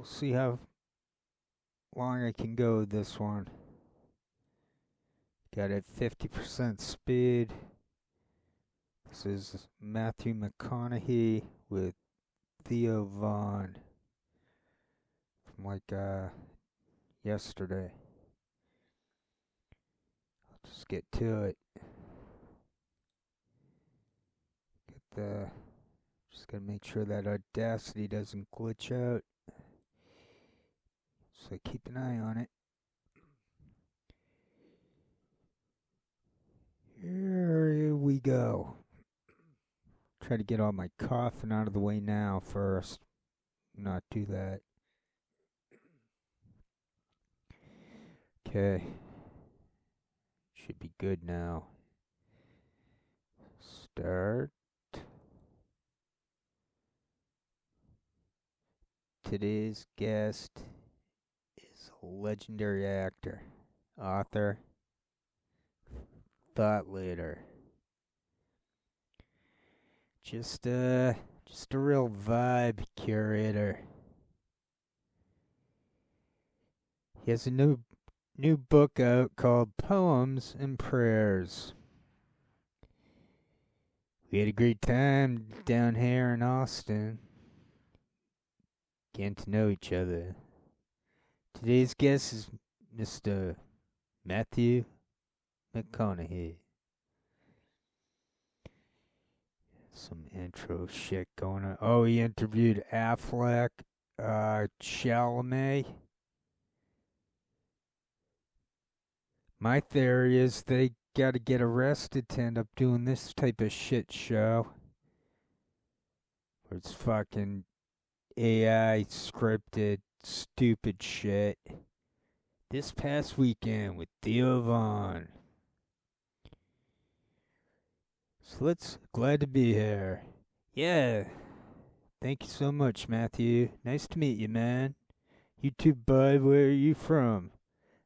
We'll see how long I can go with this one. Got it 50% speed. This is Matthew McConaghy with Theo Von from yesterday. I'll just get to it. Just gotta make sure that Audacity doesn't glitch out. So keep an eye on it. Here we go. Try to get all my coughing out of the way now first. Not do that. Okay. Should be good now. Start. Today's guest is a legendary actor, author, thought leader. Just a real vibe curator. He has a new book out called Poems and Prayers. We had a great time down here in Austin, getting to know each other. Today's guest is Mr. Matthew McConaghy. Some intro shit going on. Oh, he interviewed Affleck, Chalamet. My theory is they gotta get arrested to end up doing this type of shit show. Where it's fucking AI scripted, stupid shit. This past weekend with Theo Von. So glad to be here. Yeah. Thank you so much, Matthew. Nice to meet you, man. You too, bud. Where are you from?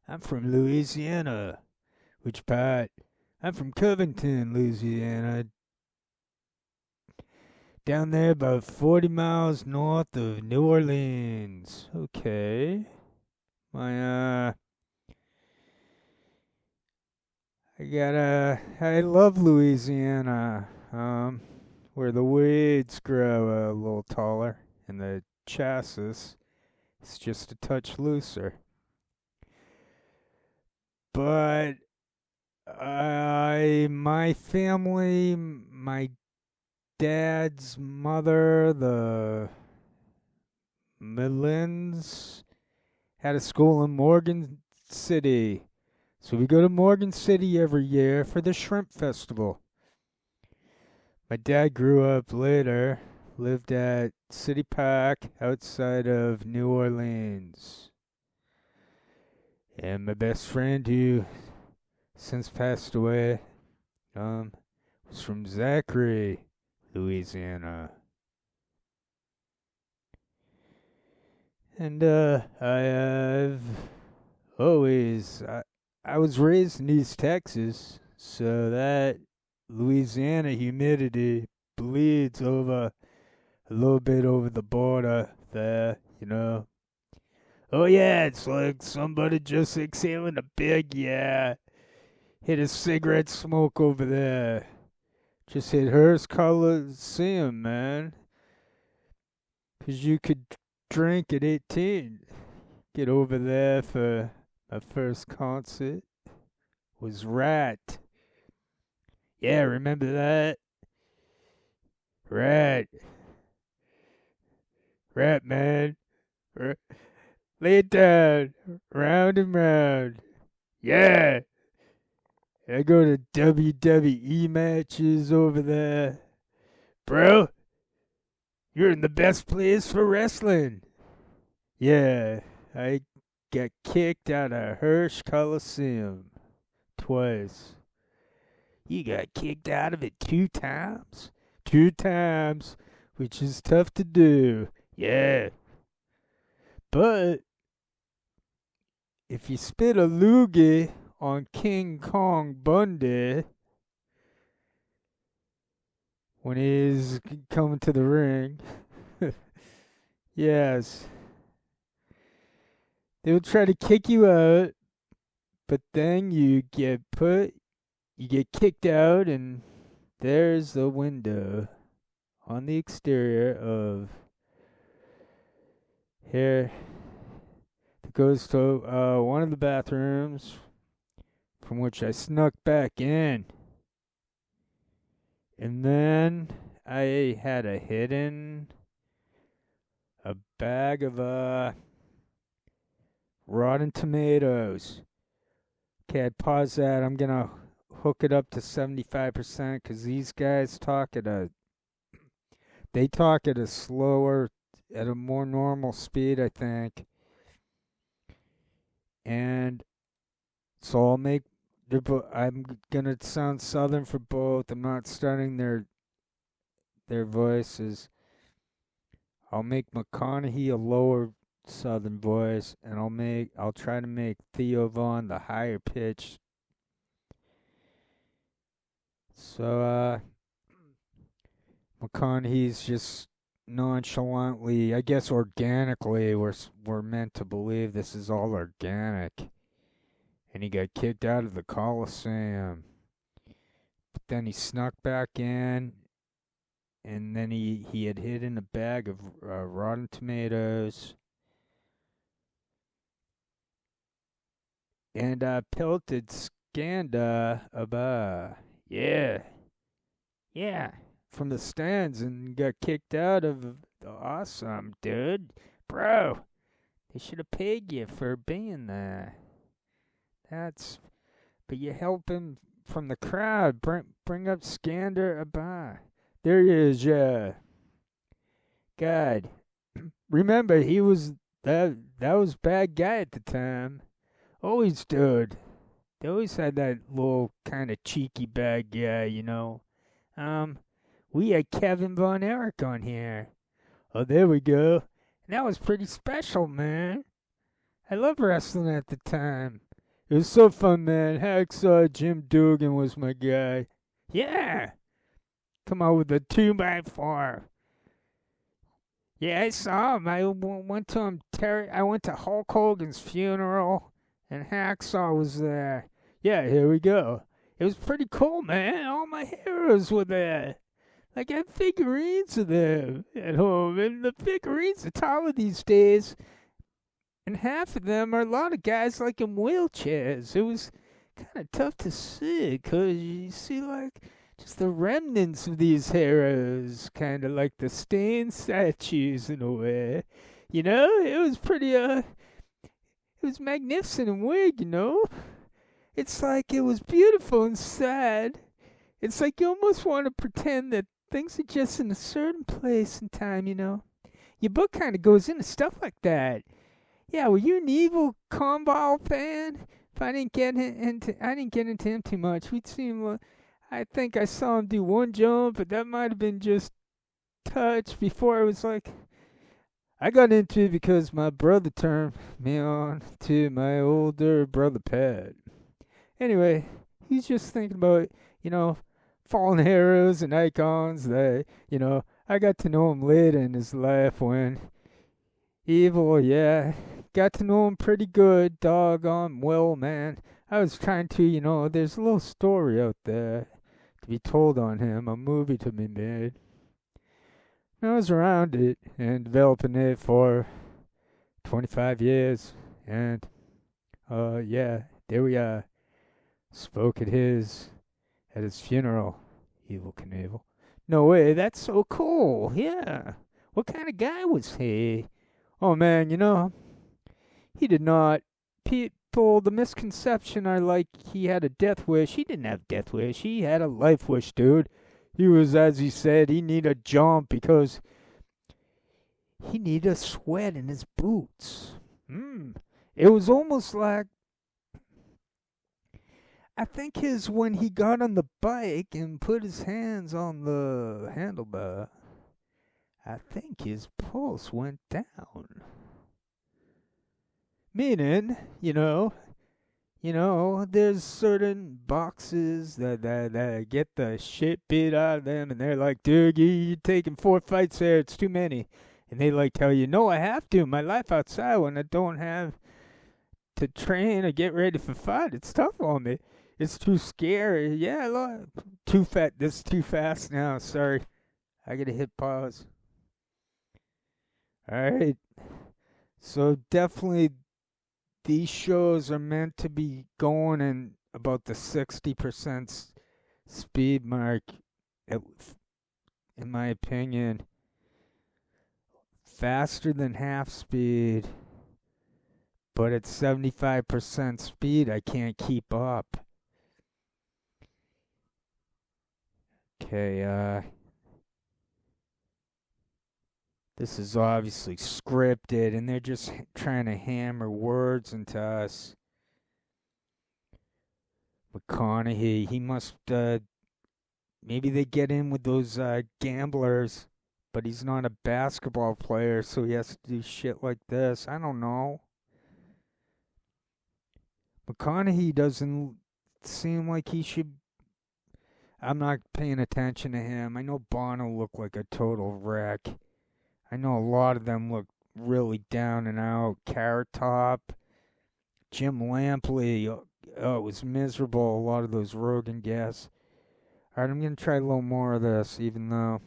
I'm from Louisiana. Which part? I'm from Covington, Louisiana. Down there about 40 miles north of New Orleans. Okay. I love Louisiana, where the weeds grow a little taller and the chassis is just a touch looser. But my family, my dad's mother, the Millens, had a school in Morgan City. So we go to Morgan City every year for the Shrimp Festival. My dad grew up later, lived at City Park outside of New Orleans. And my best friend, who since passed away, was from Zachary, Louisiana. And I was raised in East Texas, so that Louisiana humidity bleeds over a little bit over the border there, you know. Oh yeah, it's like somebody just exhaling a big, hit a cigarette smoke over there. Just hit Hearst Coliseum, man. 'Cause you could drink at 18. Get over there for my first concert. Was Rat. Yeah, remember that? Rat. Rat, man. Lay it down. Round and round. Yeah. I go to WWE matches over there. Bro, you're in the best place for wrestling. Yeah, I got kicked out of Hearst Coliseum twice. You got kicked out of it 2 times? 2 times, which is tough to do. Yeah. But if you spit a loogie on King Kong Bundy when he's coming to the ring, yes, They will try to kick you out, but then you get kicked out, and there's the window on the exterior of here that goes to one of the bathrooms from which I snuck back in. And then I had a bag of rotten tomatoes. Okay, I pause that. I'm gonna hook it up to 75% because these guys talk at a slower, at a more normal speed, I think. And so I'm gonna sound southern for both. I'm not studying their voices. I'll make McConaghy a lower southern voice, and I'll try to make Theo Vaughn the higher pitch. So McConaghy's just nonchalantly, I guess organically, we're meant to believe this is all organic. And he got kicked out of the Coliseum. But then he snuck back in, and then he had hidden a bag of rotten tomatoes. And pelted Skanda from the stands and got kicked out of the awesome, dude. Bro, they should have paid you for being there. But you help him from the crowd. Bring up Skander Abba. There he is, yeah. God, remember he was that was bad guy at the time. Always dude. They always had that little kind of cheeky bad guy, you know. We had Kevin Von Erich on here. Oh, there we go. And that was pretty special, man. I loved wrestling at the time. It was so fun, man. Hacksaw Jim Duggan was my guy. Yeah! Come on with a 2x4. Yeah, I saw him. I went to him. I went to Hulk Hogan's funeral, and Hacksaw was there. Yeah, here we go. It was pretty cool, man. All my heroes were there. Like, I had figurines of them at home, and the figurines are taller these days. And half of them are a lot of guys like in wheelchairs. It was kind of tough to see because you see like just the remnants of these heroes, kind of like the stained statues in a way. You know, it was pretty, it was magnificent and weird, you know? It's like it was beautiful and sad. It's like you almost want to pretend that things are just in a certain place and time, you know? Your book kind of goes into stuff like that. Yeah, were you an evil Comball fan? If I didn't get into him too much. We'd see him. I think I saw him do one jump, but that might have been just touch. Before it was like, I got into it because my brother turned me on to my older brother Pat. Anyway, he's just thinking about, you know, fallen heroes and icons that, you know, I got to know him later in his life when evil, yeah. Got to know him pretty good, doggone well, man. I was trying to, you know, there's a little story out there to be told on him, a movie to be made. I was around it and developing it for 25 years, and, yeah, there we are. Spoke at his funeral, Evel Knievel. No way, that's so cool, yeah. What kind of guy was he? Oh, man, you know, he did not. People, the misconception are like he had a death wish. He didn't have a death wish. He had a life wish, dude. He was, as he said, he needed a jump because he needed a sweat in his boots. It was almost like, I think when he got on the bike and put his hands on the handlebar, I think his pulse went down. Meaning, you know, there's certain boxes that get the shit beat out of them, and they're like, dude, you're taking 4 fights there, it's too many. And they like tell you, no, I have to. My life outside when I don't have to train or get ready for fight. It's tough on me. It's too scary. Yeah, look, too fat. This is too fast now. Sorry, I gotta hit pause. All right. So definitely, these shows are meant to be going in about the 60% speed mark, in my opinion. Faster than half speed, but at 75% speed, I can't keep up. Okay, this is obviously scripted, and they're just trying to hammer words into us. McConaghy, he must, maybe they get in with those gamblers, but he's not a basketball player, so he has to do shit like this. I don't know. McConaghy doesn't seem like he should. I'm not paying attention to him. I know Bono looked like a total wreck. I know a lot of them look really down and out. Carrot Top, Jim Lampley, it was miserable, a lot of those Rogan guests. Alright, I'm going to try a little more of this, even though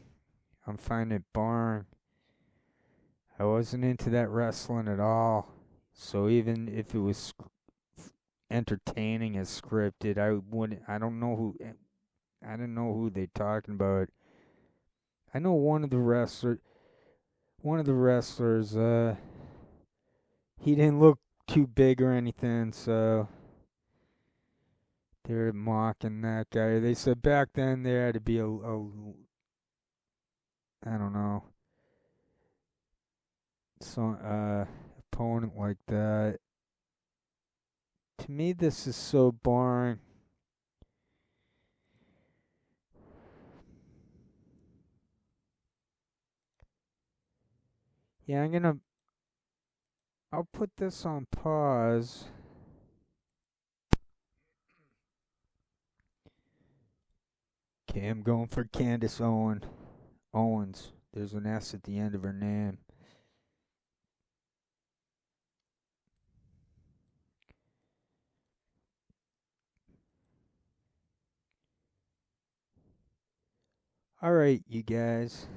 I'm finding it boring. I wasn't into that wrestling at all. So even if it was entertaining as scripted, I don't know who they're talking about. I know one of the wrestlers, he didn't look too big or anything, so they're mocking that guy. They said back then there had to be I don't know, some opponent like that. To me, this is so boring. Yeah, I'll put this on pause. Okay, I'm going for Candace Owens. There's an S at the end of her name. Alright, you guys.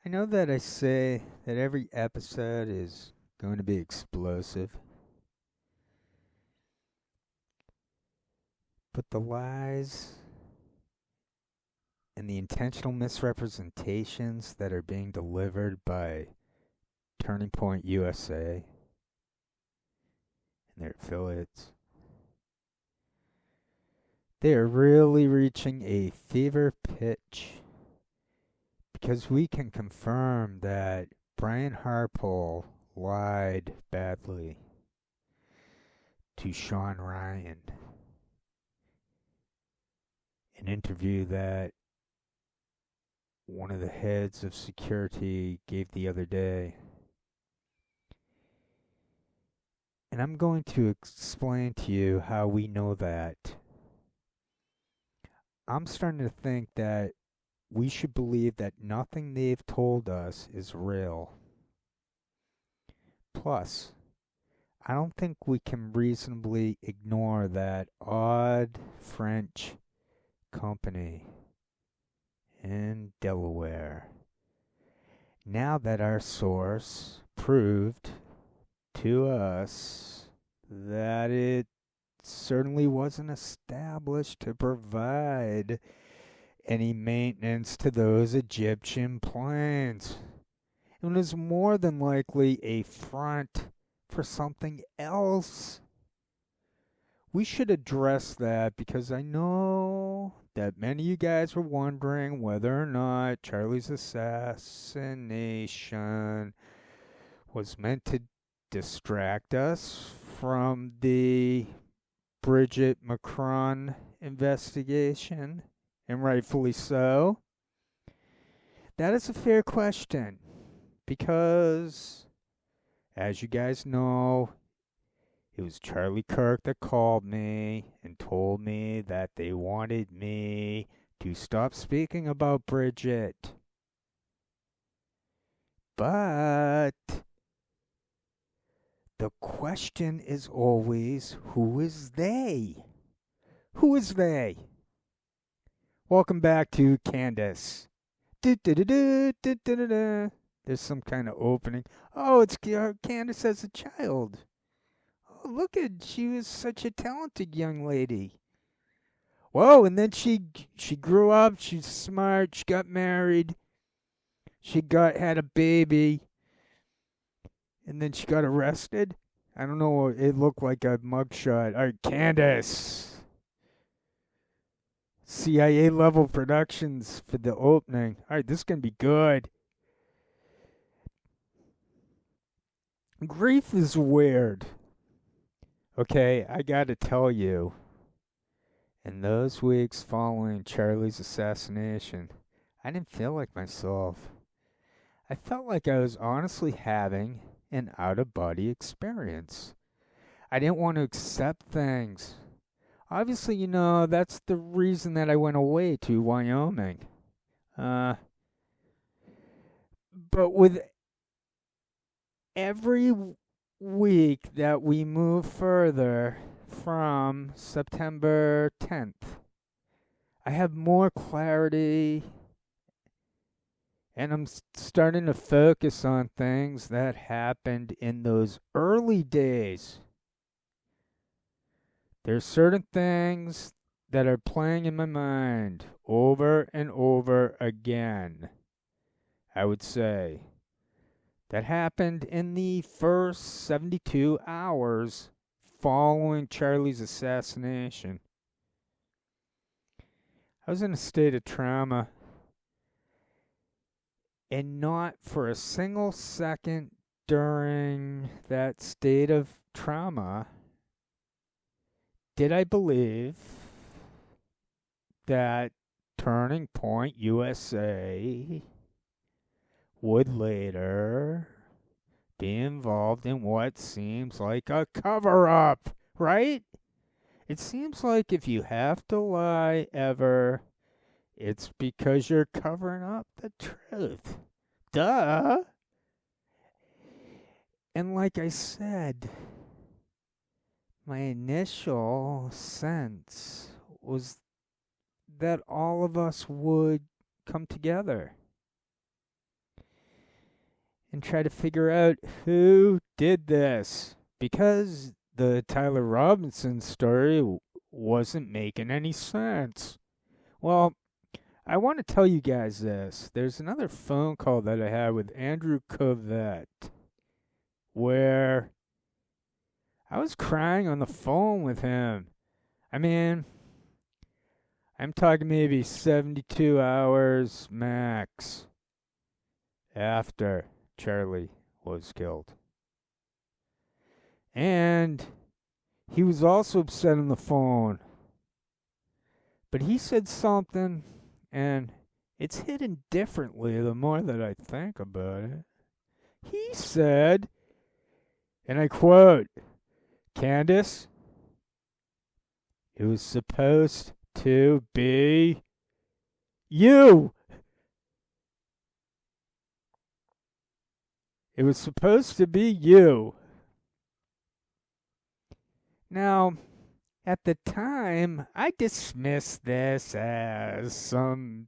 I know that I say that every episode is going to be explosive. But the lies and the intentional misrepresentations that are being delivered by Turning Point USA and their affiliates, they are really reaching a fever pitch, because we can confirm that Brian Harpole lied badly to Sean Ryan. An interview that one of the heads of security gave the other day. And I'm going to explain to you how we know that. I'm starting to think that we should believe that nothing they've told us is real. Plus, I don't think we can reasonably ignore that odd French company in Delaware, now that our source proved to us that it certainly wasn't established to provide any maintenance to those Egyptian planes. It was more than likely a front for something else. We should address that, because I know that many of you guys were wondering whether or not Charlie's assassination was meant to distract us from the Bridget Macron investigation, and rightfully so. That is a fair question, because, as you guys know, it was Charlie Kirk that called me and told me that they wanted me to stop speaking about Bridget. But the question question is always, who is they? Who is they? Welcome back to Candace. Do-do-do-do-do-do-do-do. There's some kind of opening. Oh, it's Candace as a child. Oh, look at, she was such a talented young lady. Whoa, and then she grew up, she's smart, she got married, had a baby, and then she got arrested. I don't know, it looked like a mugshot. All right, Candace. CIA level productions for the opening. All right, this is going to be good. Grief is weird. Okay, I got to tell you, in those weeks following Charlie's assassination, I didn't feel like myself. I felt like I was honestly having an out-of-body experience. I didn't want to accept things. Obviously, you know, that's the reason that I went away to Wyoming. But with every week that we move further from September 10th, I have more clarity, and I'm starting to focus on things that happened in those early days. There's certain things that are playing in my mind over and over again, I would say, that happened in the first 72 hours following Charlie's assassination. I was in a state of trauma, and not for a single second during that state of trauma did I believe that Turning Point USA would later be involved in what seems like a cover-up, right? It seems like if you have to lie ever, it's because you're covering up the truth. Duh! And like I said, my initial sense was that all of us would come together and try to figure out who did this, because the Tyler Robinson story wasn't making any sense. Well, I want to tell you guys this. There's another phone call that I had with Andrew Covette where I was crying on the phone with him. I mean, I'm talking maybe 72 hours max after Charlie was killed. And he was also upset on the phone. But he said something, and it's hidden differently the more that I think about it. He said, and I quote, "Candace, it was supposed to be you. It was supposed to be you." Now, at the time, I dismissed this as some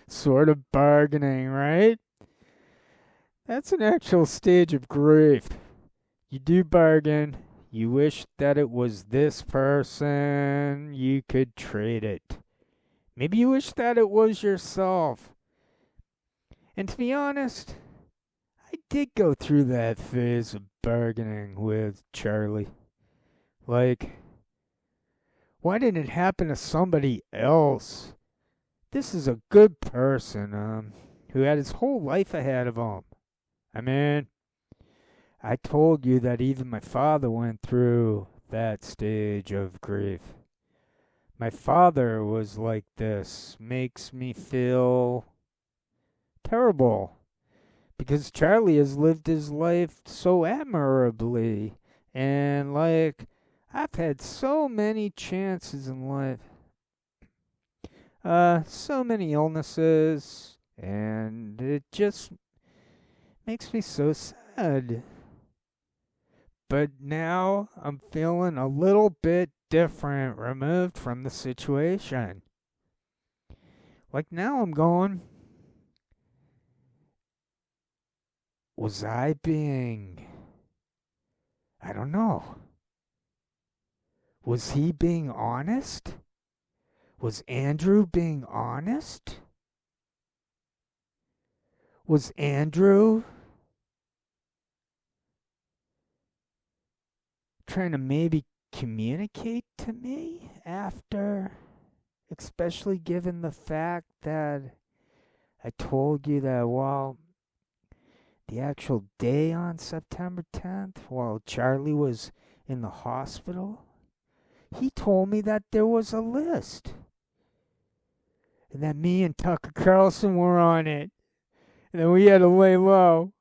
sort of bargaining, right? That's an actual stage of grief. You do bargain. You wish that it was this person. You could trade it. Maybe you wish that it was yourself. And to be honest, I did go through that phase of bargaining with Charlie. Like, why didn't it happen to somebody else? This is a good person, who had his whole life ahead of him. I mean, I told you that even my father went through that stage of grief. My father was like this. Makes me feel terrible, because Charlie has lived his life so admirably, and like, I've had so many chances in life, so many illnesses, and it just makes me so sad. But now I'm feeling a little bit different, removed from the situation. Like now I'm going, was I being, I don't know, was he being honest? Was Andrew being honest? Was Andrew trying to maybe communicate to me after, especially given the fact that I told you that, well, the actual day on September 10th, while Charlie was in the hospital, he told me that there was a list. And that me and Tucker Carlson were on it. And that we had to lay low.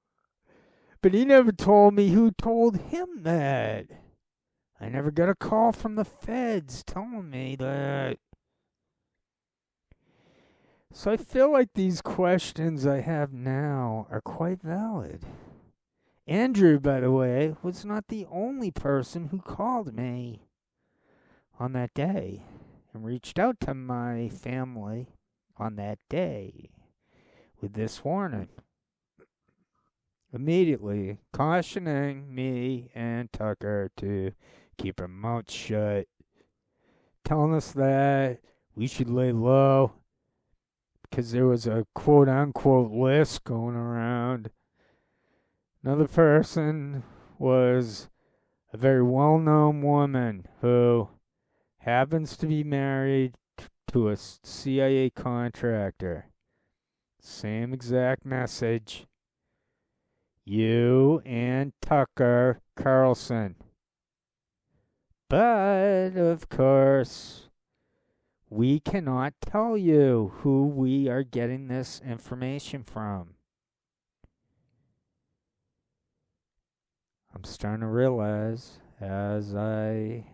But he never told me who told him that. I never got a call from the feds telling me that. So I feel like these questions I have now are quite valid. Andrew, by the way, was not the only person who called me on that day and reached out to my family on that day with this warning. Immediately cautioning me and Tucker to keep our mouths shut, telling us that we should lay low because there was a quote-unquote list going around. Another person was a very well-known woman who happens to be married to a CIA contractor. Same exact message. You and Tucker Carlson. But, of course, we cannot tell you who we are getting this information from. I'm starting to realize as I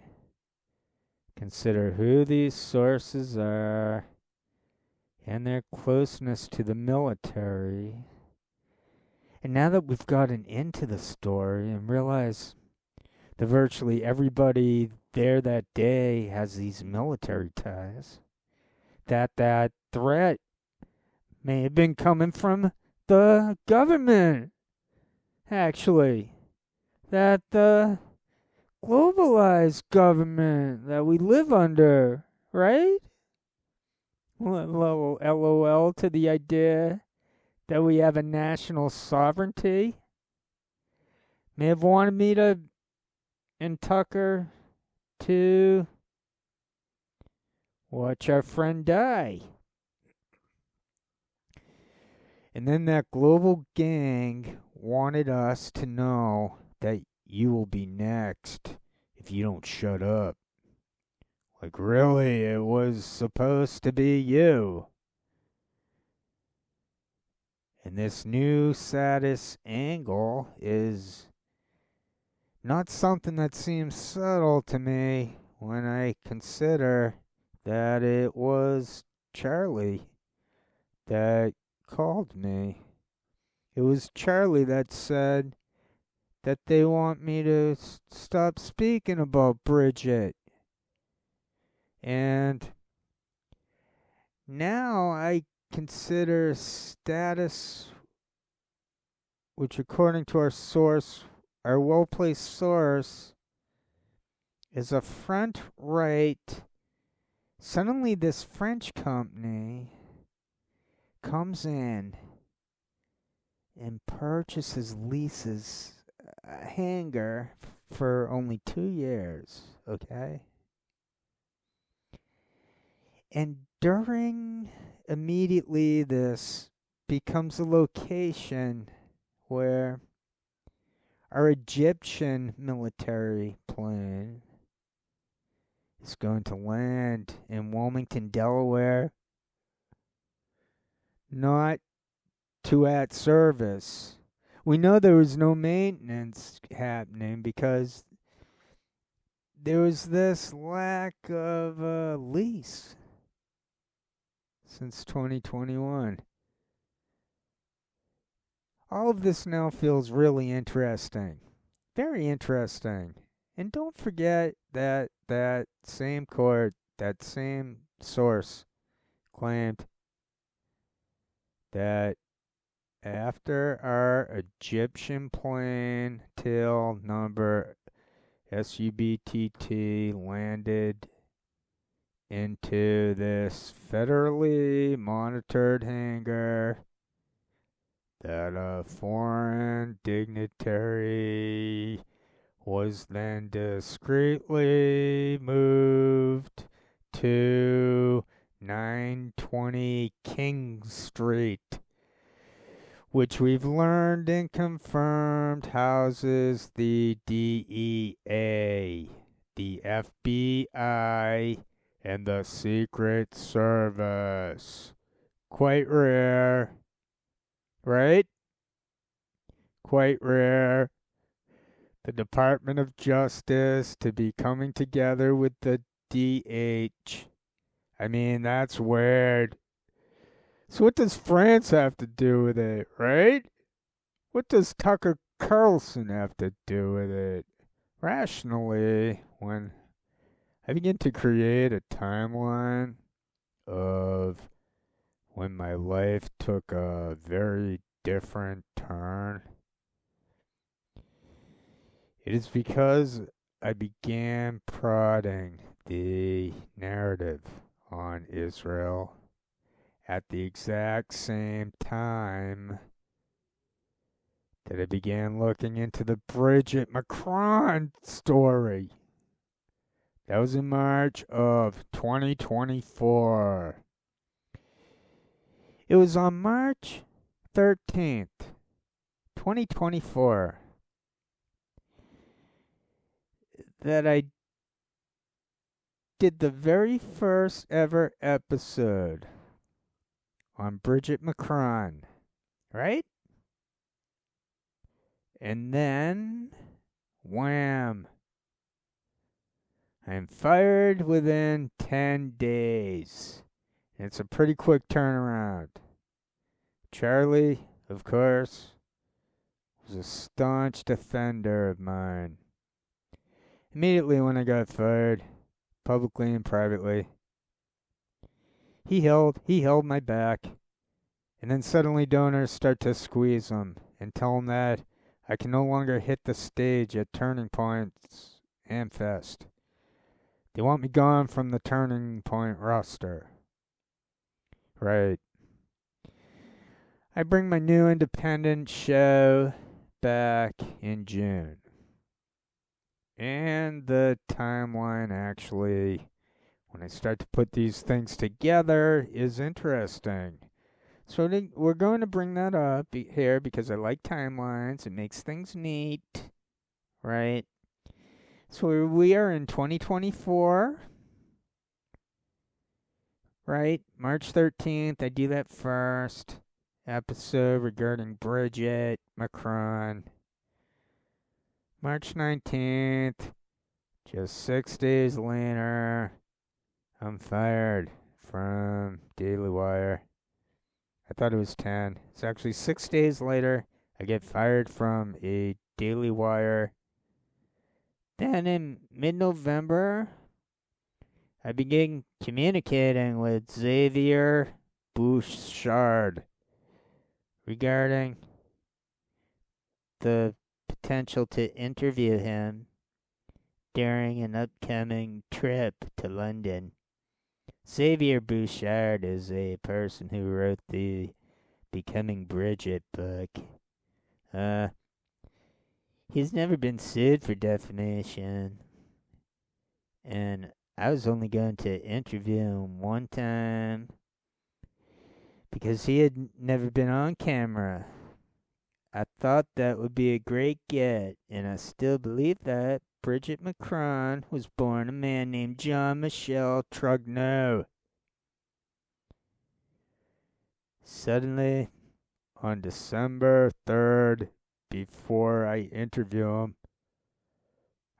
consider who these sources are and their closeness to the military. And now that we've gotten into the story and realize that virtually everybody there that day has these military ties, that threat may have been coming from the government, actually. That the globalized government that we live under, right? Little LOL to the idea that we have a national sovereignty. May have wanted me to, and Tucker, to watch our friend die. And then that global gang wanted us to know that you will be next if you don't shut up. Like, really, it was supposed to be you. And this new saddest angle is not something that seems subtle to me when I consider that it was Charlie that called me. It was Charlie that said that they want me to stop speaking about Bridget. And now I consider status, which according to our source, our well-placed source, is a front right. Suddenly this French company comes in and purchases, leases a hangar for only 2 years, okay? And immediately this becomes a location where our Egyptian military plane is going to land in Wilmington, Delaware, not to at service. We know there was no maintenance happening because there was this lack of a lease since 2021. All of this now feels really interesting. Very interesting. And don't forget that that same court, that same source claimed that after our Egyptian plane tail number SUBTT landed into this federally monitored hangar, that a foreign dignitary was then discreetly moved to 920 King Street, which we've learned and confirmed houses the DEA, the FBI, and the Secret Service. Quite rare, right? Quite rare. The Department of Justice to be coming together with the DH. I mean, that's weird. So what does France have to do with it, right? What does Tucker Carlson have to do with it? Rationally, when I begin to create a timeline of when my life took a very different turn, it is because I began prodding the narrative on Israel at the exact same time that I began looking into the Bridget McConaghy story. That was in March of 2024. It was on March 13th, 2024, that I did the very first ever episode on Bridget McConaghy, right? And then, wham! I'm fired within 10 days. It's a pretty quick turnaround. Charlie, of course, was a staunch defender of mine. Immediately when I got fired, publicly and privately, he held my back, and then suddenly donors start to squeeze him and tell him that I can no longer hit the stage at Turning Point's Amfest. They want me gone from the Turning Point roster. Right. I bring my new independent show back in June. And the timeline actually, when I start to put these things together, is interesting. So we're going to bring that up here because I like timelines. It makes things neat, right? So we are in 2024, right? March 13th, I do that first episode regarding Bridget McConaghy. March 19th, just 6 days later, I'm fired from Daily Wire. I thought it was 10. It's actually 6 days later, I get fired from a Daily Wire. Then in mid-November, I begin communicating with Xavier Bouchard regarding the potential to interview him during an upcoming trip to London. Xavier Bouchard is a person who wrote the Becoming Bridget book. He's never been sued for defamation, and I was only going to interview him one time because he had never been on camera. I thought that would be a great get, and I still believe that. Bridget McConaghy was born a man named John Michel Trugneau. Suddenly, on December 3rd, before I interview him,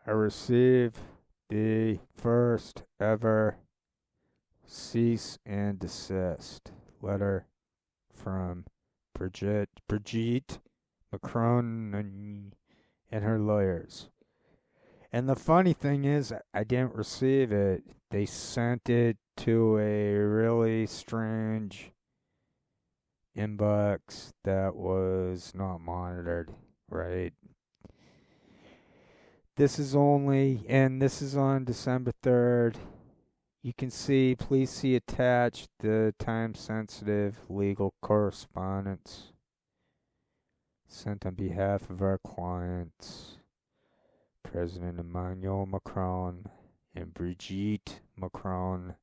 I receive the first ever cease and desist letter from Bridget McConaghy, and her lawyers. And the funny thing is, I didn't receive it. They sent it to a really strange inbox that was not monitored, right? This is on December 3rd. You can see, please see attached the time-sensitive legal correspondence sent on behalf of our clients, President Emmanuel Macron and Brigitte Macron.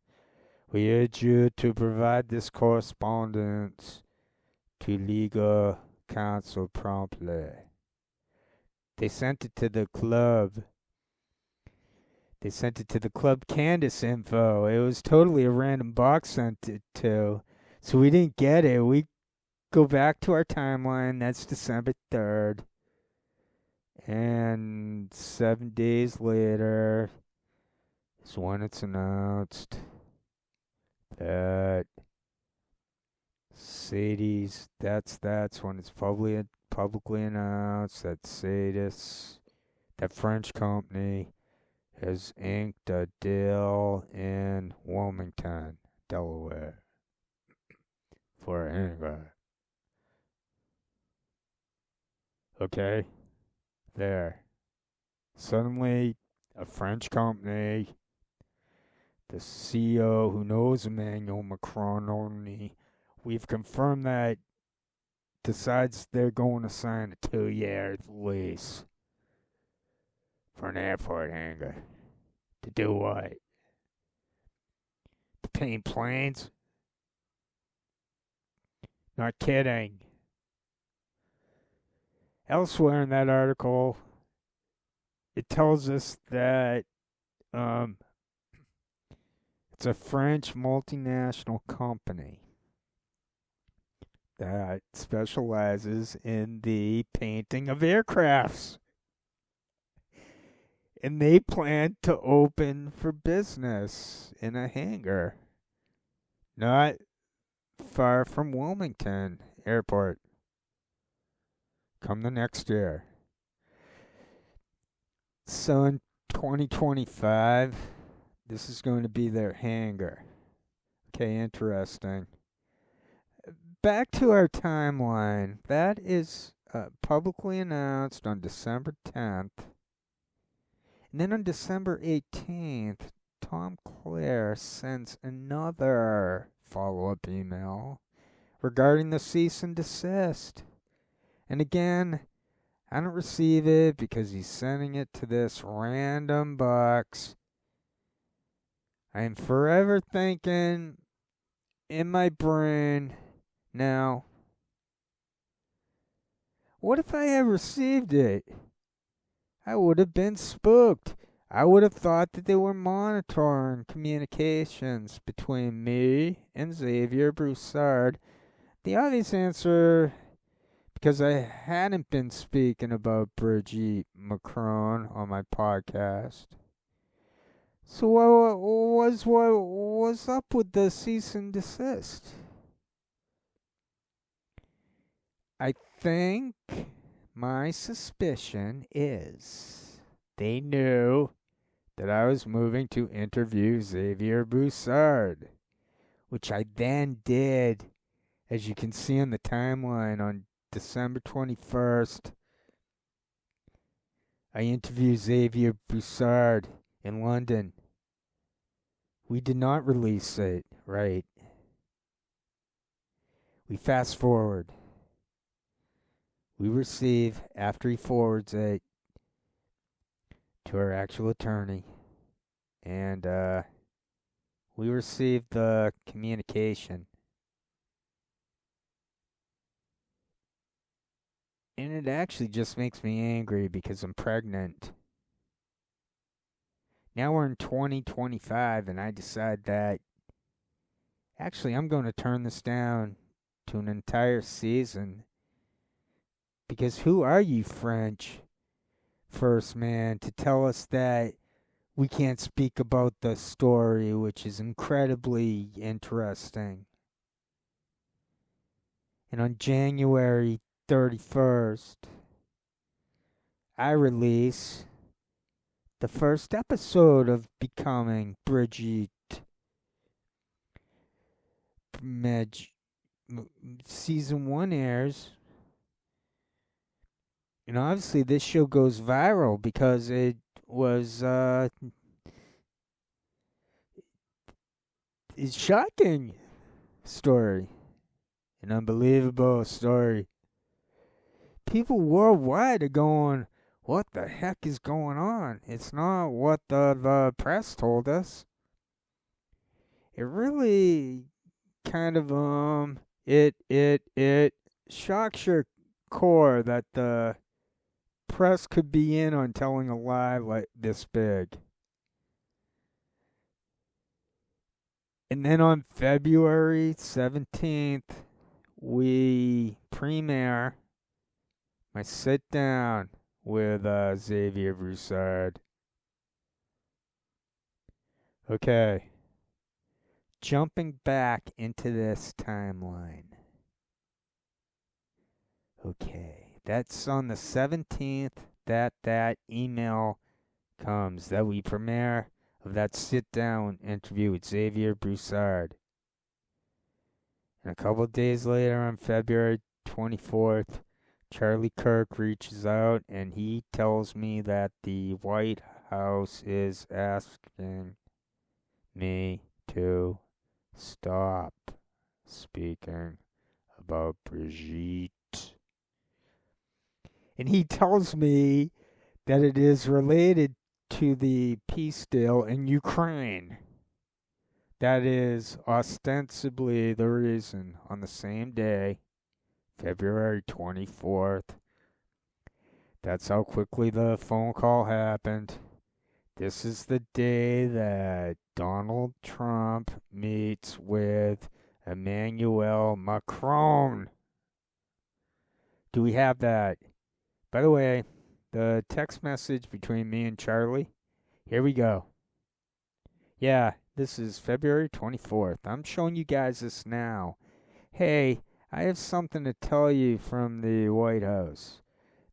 We urge you to provide this correspondence to legal counsel promptly. They sent it to the club. They sent it to the club Candace info. It was totally a random box sent it to. So we didn't get it. We go back to our timeline. That's December 3rd. And 7 days later is when it's announced that Sadie's, that's when it's publicly announced that Sadie's, that French company, has inked a deal in Wilmington, Delaware, for a hanger. Okay? There. Suddenly, a French company, the CEO who knows Emmanuel Macron only, we've confirmed that, decides they're going to sign a 2-year lease for an airport hangar. To do what? To paint planes? Not kidding. Elsewhere in that article, it tells us that it's a French multinational company that specializes in the painting of aircrafts. And they plan to open for business in a hangar not far from Wilmington Airport come the next year. So in 2025, this is going to be their hangar. Okay, interesting. Back to our timeline. That is publicly announced on December 10th. And then on December 18th, Tom Clare sends another follow-up email regarding the cease and desist. And again, I don't receive it because he's sending it to this random box. I am forever thinking in my brain, now, what if I had received it? I would have been spooked. I would have thought that they were monitoring communications between me and Xavier Broussard. The obvious answer, because I hadn't been speaking about Brigitte Macron on my podcast. So what was up with the cease and desist? I think my suspicion is they knew that I was moving to interview Xavier Broussard, which I then did, as you can see on the timeline, on December 21st. I interviewed Xavier Broussard in London. We did not release it, right? We fast forward. We receive, after he forwards it to our actual attorney, and we receive the communication. And it actually just makes me angry because I'm pregnant. Now we're in 2025, and I decide that actually I'm going to turn this down to an entire season. Because who are you, French first man, to tell us that we can't speak about the story, which is incredibly interesting? And on January 31st, I release the first episode of Becoming Brigitte. Season 1 airs. And obviously this show goes viral because it was it's shocking story. An unbelievable story. People worldwide are going, what the heck is going on? It's not what the press told us. It really kind of it shocks your core that the press could be in on telling a lie like this big. And then on February 17th, we premiere my sit down with Xavier Broussard. Okay. Jumping back into this timeline. Okay. That's on the 17th that email comes, that we premiere of that sit-down interview with Xavier Broussard. And a couple of days later, on February 24th, Charlie Kirk reaches out and he tells me that the White House is asking me to stop speaking about Brigitte. And he tells me that it is related to the peace deal in Ukraine. That is ostensibly the reason on the same day, February 24th. That's how quickly the phone call happened. This is the day that Donald Trump meets with Emmanuel Macron. Do we have that? By the way, the text message between me and Charlie, here we go. Yeah, this is February 24th. I'm showing you guys this now. Hey, I have something to tell you from the White House.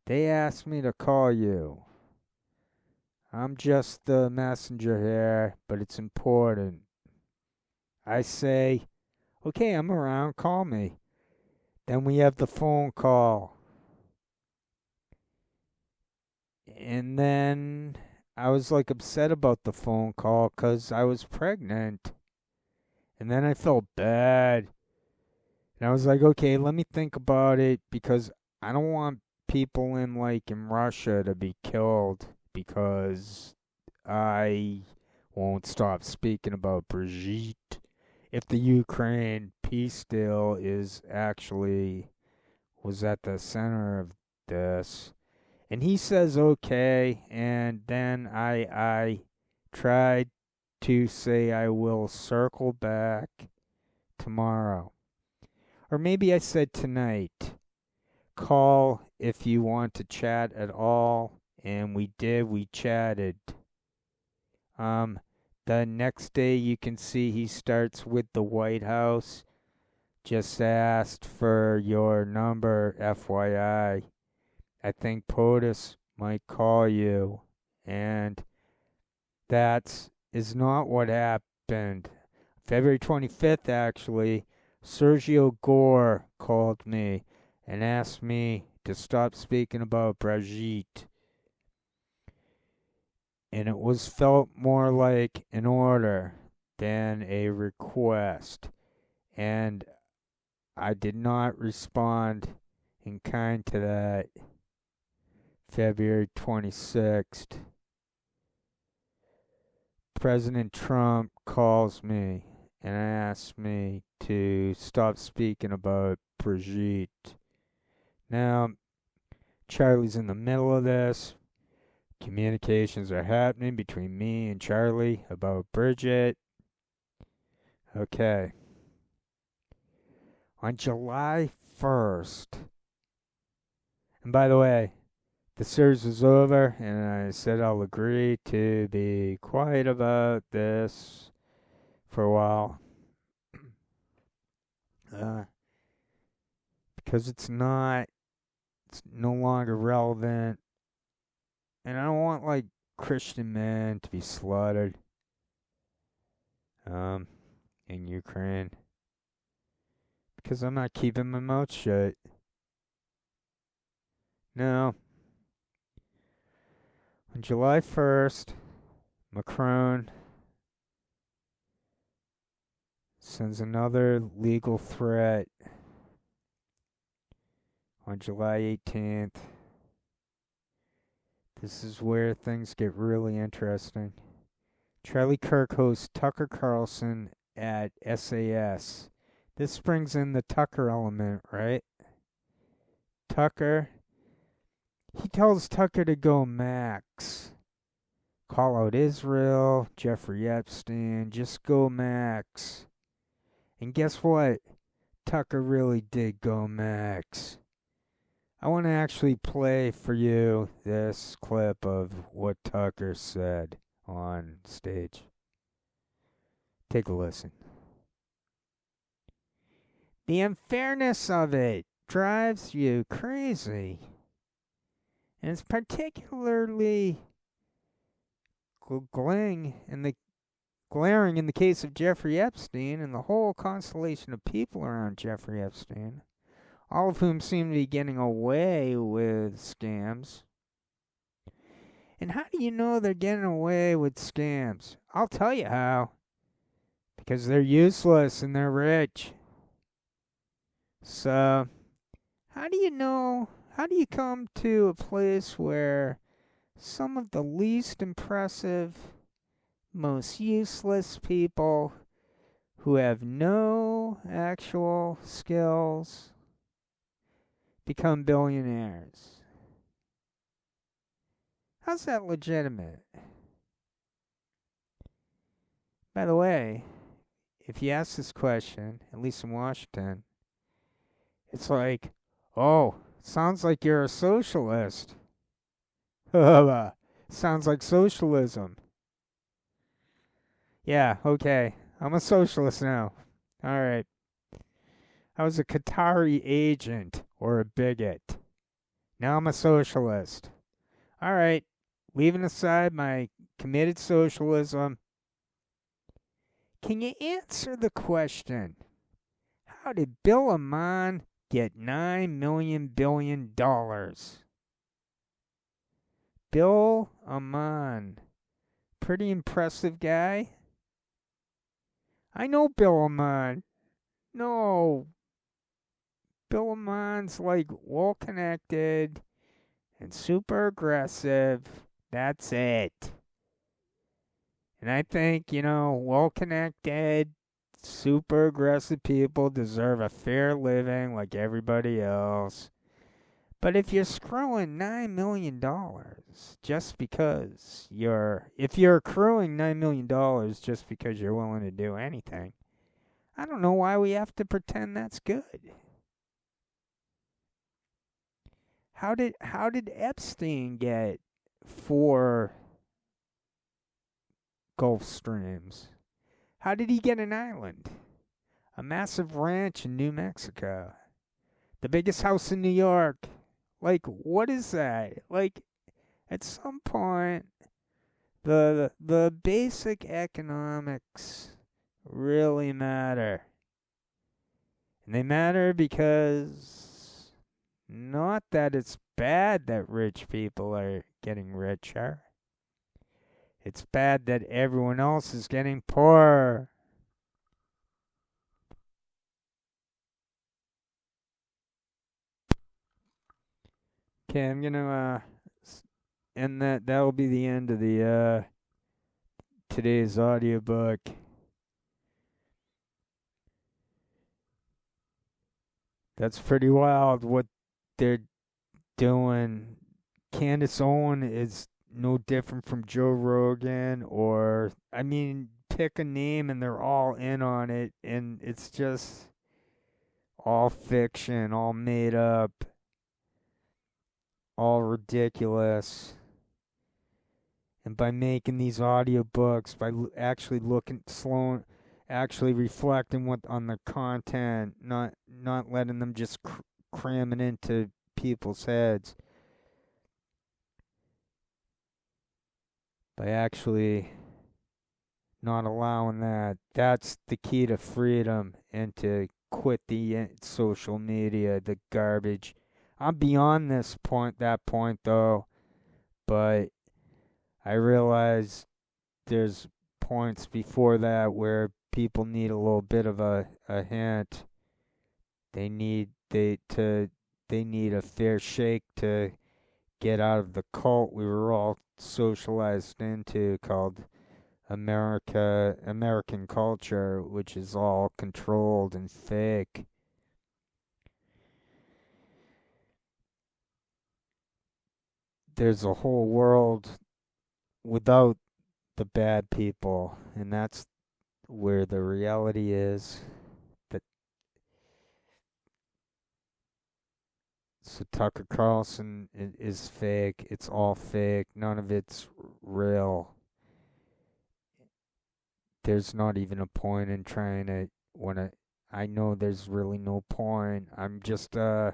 They asked me to call you. I'm just the messenger here, but it's important. I say, okay, I'm around, call me. Then we have the phone call. And then I was like upset about the phone call because I was pregnant. And then I felt bad. And I was like, okay, let me think about it because I don't want people in Russia to be killed because I won't stop speaking about Brigitte. If the Ukraine peace deal was at the center of this. And he says okay, and then I tried to say I will circle back tomorrow. Or maybe I said tonight. Call if you want to chat at all. And we chatted. The next day you can see he starts with the White House. Just asked for your number, FYI. I think POTUS might call you. And that is not what happened. February 25th, actually, Sergio Gore called me and asked me to stop speaking about Brigitte. And it was felt more like an order than a request. And I did not respond in kind to that. February 26th. President Trump calls me and asks me to stop speaking about Brigitte. Now, Charlie's in the middle of this. Communications are happening between me and Charlie about Bridget. Okay. On July 1st, and by the way, the series was over, and I said I'll agree to be quiet about this for a while. Because it's no longer relevant. And I don't want, like, Christian men to be slaughtered in Ukraine. Because I'm not keeping my mouth shut. No. On July 1st, Macron sends another legal threat. On July 18th, this is where things get really interesting. Charlie Kirk hosts Tucker Carlson at SAS. This brings in the Tucker element, right? Tucker, he tells Tucker to go max. Call out Israel, Jeffrey Epstein, just go max. And guess what? Tucker really did go max. I want to actually play for you this clip of what Tucker said on stage. Take a listen. The unfairness of it drives you crazy. And it's particularly glaring in the case of Jeffrey Epstein and the whole constellation of people around Jeffrey Epstein, all of whom seem to be getting away with scams. And how do you know they're getting away with scams? I'll tell you how. Because they're useless and they're rich. So, how do you know? How do you come to a place where some of the least impressive, most useless people who have no actual skills become billionaires? How's that legitimate? By the way, if you ask this question, at least in Washington, it's like, oh, sounds like you're a socialist. Sounds like socialism. Yeah, okay. I'm a socialist now. Alright. I was a Qatari agent or a bigot. Now I'm a socialist. Alright. Leaving aside my committed socialism, can you answer the question? How did Bill Amann get $9 million billion? Bill Amann. Pretty impressive guy. I know Bill Amann. No. Bill Amann's like well connected and super aggressive. That's it. And I think, well connected, super aggressive people deserve a fair living like everybody else. But if you're screwing $9 million just because if you're accruing $9 million just because you're willing to do anything, I don't know why we have to pretend that's good. How did Epstein get 4 Gulf Streams? How did he get an island? A massive ranch in New Mexico. The biggest house in New York. Like, what is that? Like, at some point, the basic economics really matter. And they matter because not that it's bad that rich people are getting richer. It's bad that everyone else is getting poorer. Okay, I'm gonna end that. That'll be the end of the today's audiobook. That's pretty wild what they're doing. Candace Owens is no different from Joe Rogan, or pick a name and they're all in on it, and it's just all fiction, all made up, all ridiculous. And by making these audiobooks, by actually actually reflecting on the content, not letting them just cram it into people's heads, by actually not allowing that. That's the key to freedom and to quit the social media, the garbage. I'm beyond that point though, but I realize there's points before that where people need a little bit of a hint. They need they need a fair shake to get out of the cult we were all socialized into called American culture, which is all controlled and fake. There's a whole world without the bad people, and that's where the reality is. That so Tucker Carlson is fake. It's all fake. None of it's real. There's not even a point in trying to I know there's really no point. I'm just I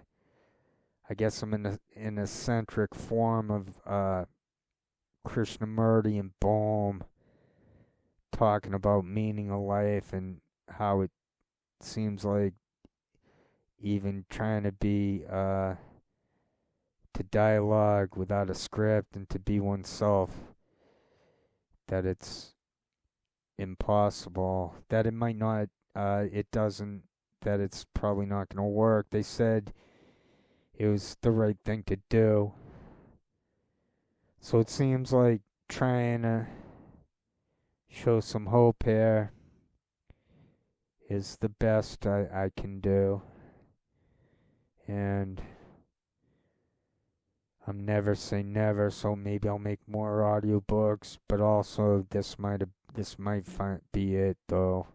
guess I'm in an eccentric form of Krishnamurti and Bohm talking about meaning of life and how it seems like even trying to be to dialogue without a script and to be oneself, that it's impossible, that it might not it doesn't, that it's probably not going to work. They said it was the right thing to do. So it seems like trying to show some hope here is the best I can do. And I'm never say never, so maybe I'll make more audiobooks, but also this might be it though.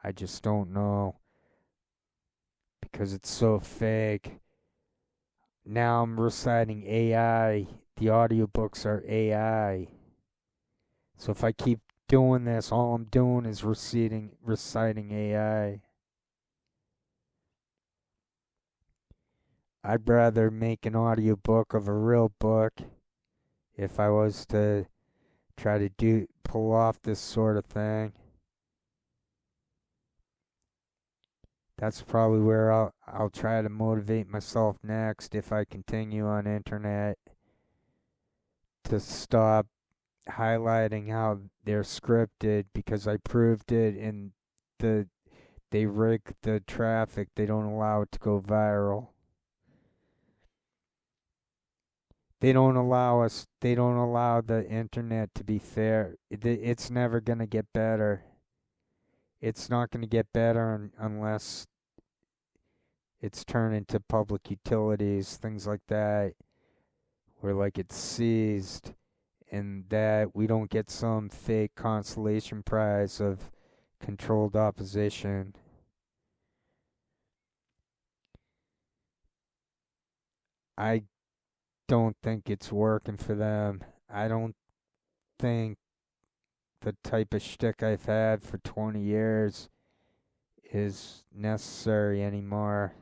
I just don't know because it's so fake. Now I'm reciting AI. The audiobooks are AI. So if I keep doing this, all I'm doing is reciting AI. I'd rather make an audiobook of a real book if I was to try to pull off this sort of thing. That's probably where I'll try to motivate myself next if I continue on internet, to stop highlighting how they're scripted, because I proved it in they rig the traffic. They don't allow it to go viral. They don't allow the internet to be fair. It's never going to get better. It's not going to get better unless it's turned into public utilities, things like that, where like it's seized, and that we don't get some fake consolation prize of controlled opposition. I don't think it's working for them. I don't think the type of shtick I've had for 20 years is necessary anymore.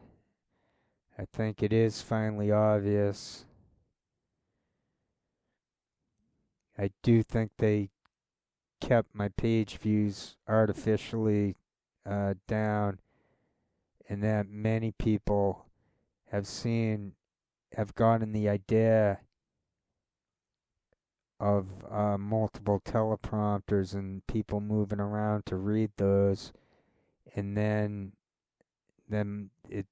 I think it is finally obvious. I do think they kept my page views artificially down, and that many people have gotten the idea of multiple teleprompters and people moving around to read those, and then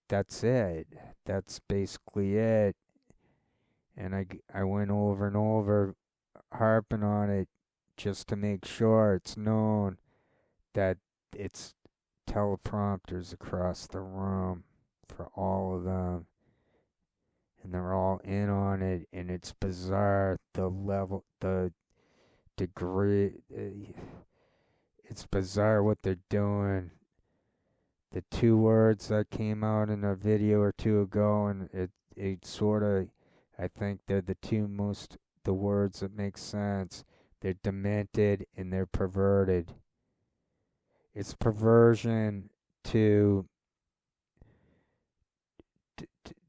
that's it. That's basically it. And I went over and over harping on it just to make sure it's known that it's teleprompters across the room for all of them. And they're all in on it, and it's bizarre the degree. It's bizarre what they're doing. The 2 words that came out in a video or two ago, and it sort of, I think they're the words that make sense. They're demented and they're perverted. It's perversion to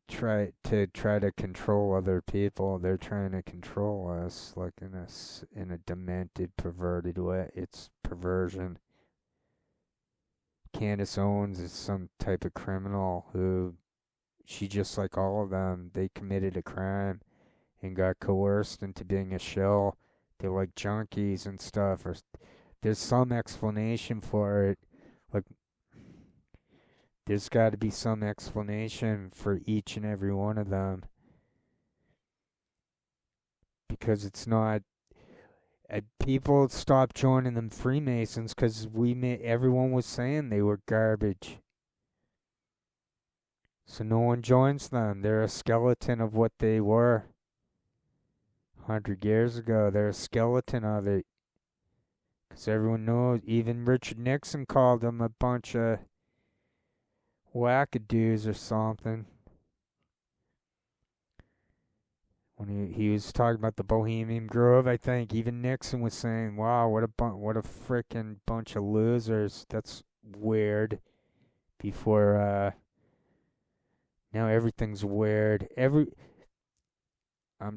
try to control other people. They're trying to control us, like in a demented, perverted way. It's perversion. Candace Owens is some type of criminal who she, just like all of them, they committed a crime and got coerced into being a shell. They're like junkies and stuff. Or there's some explanation for it. Like, there's got to be some explanation for each and every one of them, because it's not. People stopped joining them Freemasons because everyone was saying they were garbage. So no one joins them. They're a skeleton of what they were 100 years ago. They're a skeleton of it. Because everyone knows, even Richard Nixon called them a bunch of wackadoos or something. When he was talking about the Bohemian Grove, I think even Nixon was saying, "Wow, what a freaking bunch of losers." That's weird. Before now everything's weird. I'm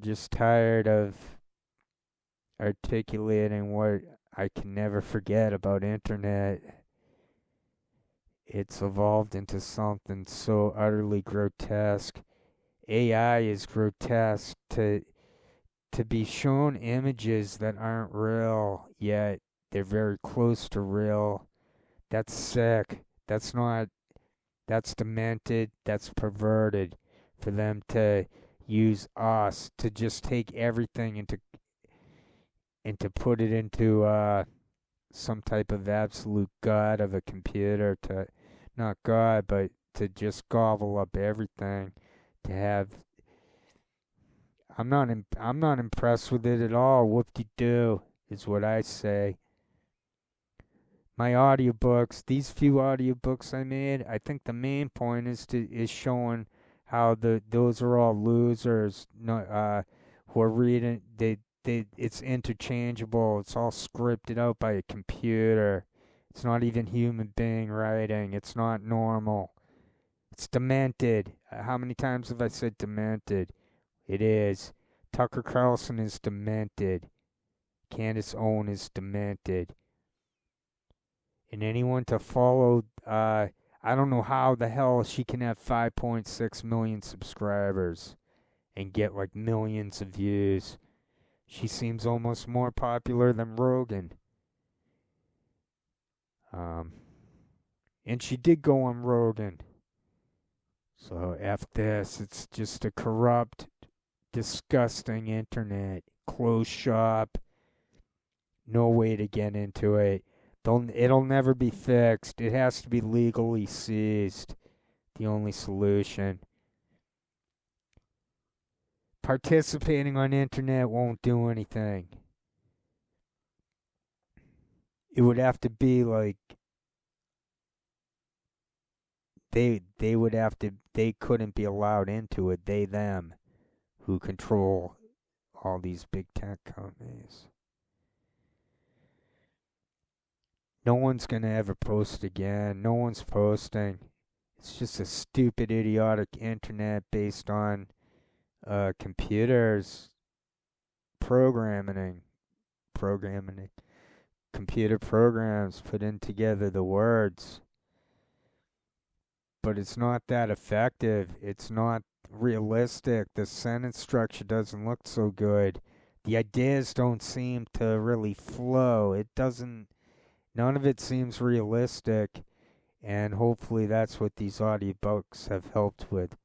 just tired of articulating what I can never forget about internet. It's evolved into something so utterly grotesque. AI is grotesque. To be shown images that aren't real, yet they're very close to real. That's sick. That's demented. That's perverted. For them to use us to just take everything and to put it into some type of absolute god of a computer, to not god, but to just gobble up everything. To have, I'm not impressed with it at all. Whoop-de-doo is what I say. My audiobooks, these few audiobooks I made, I think the main point is showing how those are all losers. Who are reading, it's interchangeable. It's all scripted out by a computer. It's not even human being writing. It's not normal. It's demented. How many times have I said demented? It is. Tucker Carlson is demented. Candace Owens is demented. And anyone to follow, I don't know how the hell she can have 5.6 million subscribers and get like millions of views. She seems almost more popular than Rogan. And she did go on Rogan. So F this. It's just a corrupt, disgusting internet. Closed shop. No way to get into it. It'll never be fixed. It has to be legally seized. The only solution. Participating on internet won't do anything. It would have to be like they couldn't be allowed into it. Them who control all these big tech companies. No one's gonna ever post again. No one's posting. It's just a stupid, idiotic internet based on computers programming computer programs putting together the words. But it's not that effective. It's not realistic. The sentence structure doesn't look so good. The ideas don't seem to really flow. None of it seems realistic. And hopefully that's what these audiobooks have helped with.